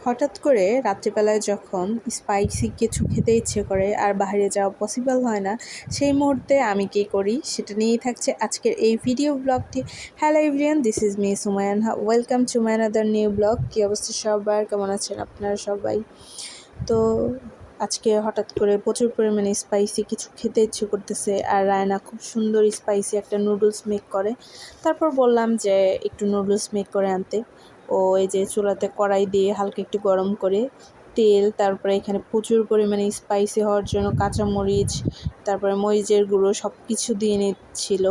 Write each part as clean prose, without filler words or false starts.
হঠাৎ করে রাত্রিবেলায় যখন স্পাইসি কিছু খেতে ইচ্ছে করে আর বাইরে যাওয়া পসিবল হয় না, সেই মুহূর্তে আমি কী করি সেটা নিয়েই থাকছে আজকের এই ভিডিও ব্লগটি। Hello everyone, this is me Sumayan. Welcome to my another new blog. কী অবস্থা সবার, কেমন আছেন আপনারা সবাই? তো আজকে হঠাৎ করে প্রচুর পরিমাণে স্পাইসি কিছু খেতে ইচ্ছে করতেছে, আর রায়না খুব সুন্দর স্পাইসি একটা নুডলস মেক করে। তারপর বললাম যে একটু নুডলস মেক করে আনতে। ও এই যে চুলাতে কড়াই দিয়ে হালকা একটু গরম করে তেল, তারপরে এখানে প্রচুর পরিমাণে স্পাইসি হওয়ার জন্য কাঁচামরিচ, তারপরে মরিচের গুঁড়ো সব কিছু দিয়ে নিচ্ছিল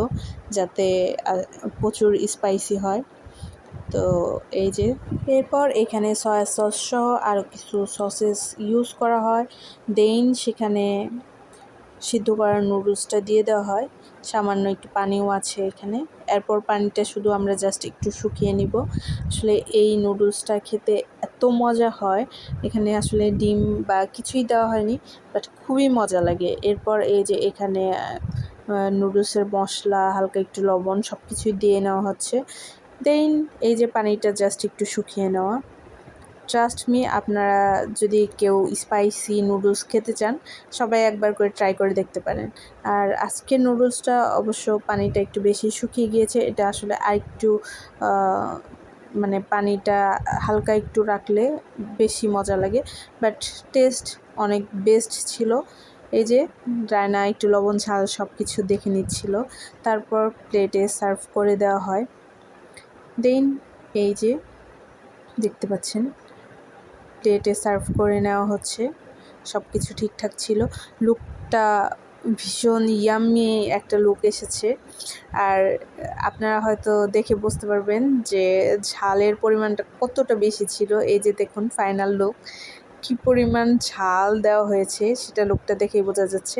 যাতে প্রচুর স্পাইসি হয়। তো এই যে এরপর এখানে সয়া সস সহ আরও কিছু সসেস ইউজ করা হয়। দেন সেখানে সিদ্ধ করা নুডলসটা দিয়ে দেওয়া হয়, সামান্য একটু পানিও আছে এখানে। এরপর পানিটা শুধু আমরা জাস্ট একটু শুকিয়ে নিব। আসলে এই নুডলসটা খেতে এত মজা হয়, এখানে আসলে ডিম বা কিছুই দেওয়া হয়নি, বাট খুবই মজা লাগে। এরপর এই যে এখানে নুডলসের মশলা, হালকা একটু লবণ সব কিছুই দিয়ে নেওয়া হচ্ছে। দেন এই যে পানিটা জাস্ট একটু শুকিয়ে নেওয়া। ট্রাস্ট মি, আপনারা যদি কেউ স্পাইসি নুডলস খেতে চান, সবাই একবার করে ট্রাই করে দেখতে পারেন। আর আজকের নুডলসটা অবশ্য পানিটা একটু বেশি শুকিয়ে গিয়েছে, এটা আসলে আরেকটু মানে পানিটা হালকা একটু রাখলে বেশি মজা লাগে, বাট টেস্ট অনেক বেস্ট ছিল। এই যে রায়না একটু লবণ ঝাল সব কিছু দেখে নিচ্ছিল, তারপর প্লেটে সার্ভ করে দেওয়া হয়। দেন এই যে দেখতে পাচ্ছেন প্লেটে সার্ভ করে নেওয়া হচ্ছে, সব কিছু ঠিকঠাক ছিল। লুকটা ভীষণ ইয়াম্মি একটা লুক এসেছে। আর আপনারা হয়তো দেখে বুঝতে পারবেন যে ঝালের পরিমাণটা কতটা বেশি ছিল। এই যে দেখুন ফাইনাল লুক, কী পরিমাণ ঝাল দেওয়া হয়েছে সেটা লুকটা দেখেই বোঝা যাচ্ছে।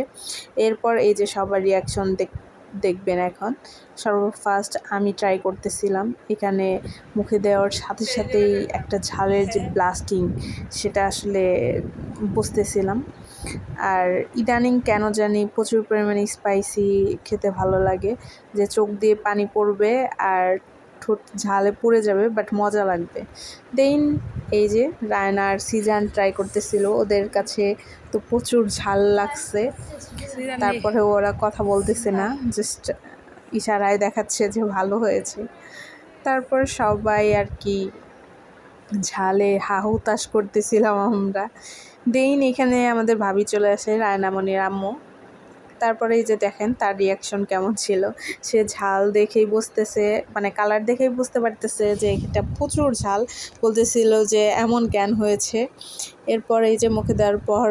এরপর এই যে সবার রিয়াকশন দেখবেন এখন। ফার্স্ট আমি ট্রাই করতেছিলাম, এখানে মুখে দেওয়ার সাথে সাথেই একটা ঝালের যে ব্লাস্টিং সেটা আসলে বুঝতেছিলাম। আর ইদানিং কেন জানি প্রচুর পরিমাণে স্পাইসি খেতে ভালো লাগে, যে চোখ দিয়ে পানি পড়বে আর ঠোঁট ঝালে পুড়ে যাবে, বাট মজা লাগবে। দেন এই যে রায়না আর সিজান ট্রাই করতেছিল, ওদের কাছে তো প্রচুর ঝাল লাগছে, তারপরে ওরা কথা বলতেছে না, জাস্ট ইশারায় দেখাচ্ছে যে ভালো হয়েছে। তারপর সবাই আর কি ঝালে হাহুতাশ করতেছিলাম আমরা। দেন এখানে আমাদের ভাবি চলে আসে, রায়নামণির আম্মু। তারপরে এই যে দেখেন তার রিয়াকশন কেমন ছিল। সে ঝাল দেখেই বুঝতেছে, মানে কালার দেখেই বুঝতে পারতেছে যে এটা প্রচুর ঝাল, বলতেছিল যে এমন কেন হয়েছে। এরপর এই যে মুখে দেওয়ার পর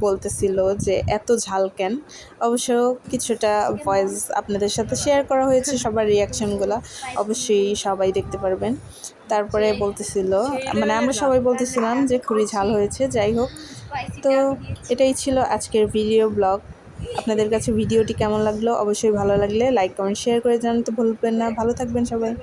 বলতেছিল যে এত ঝাল কেন। অবশ্য কিছুটা ভয়েস আপনাদের সাথে শেয়ার করা হয়েছে, সবার রিয়াকশনগুলো অবশ্যই সবাই দেখতে পারবেন। তারপরে বলতেছিল, মানে আমরা সবাই বলতেছিলাম যে খুবই ঝাল হয়েছে। যাই হোক, তো এটাই ছিল আজকের ভিডিও ব্লগ। আপনাদের কাছে ভিডিওটি কেমন লাগলো অবশ্যই ভালো লাগলে লাইক কমেন্ট শেয়ার করে জানাতে ভুলবেন না। ভালো থাকবেন সবাই।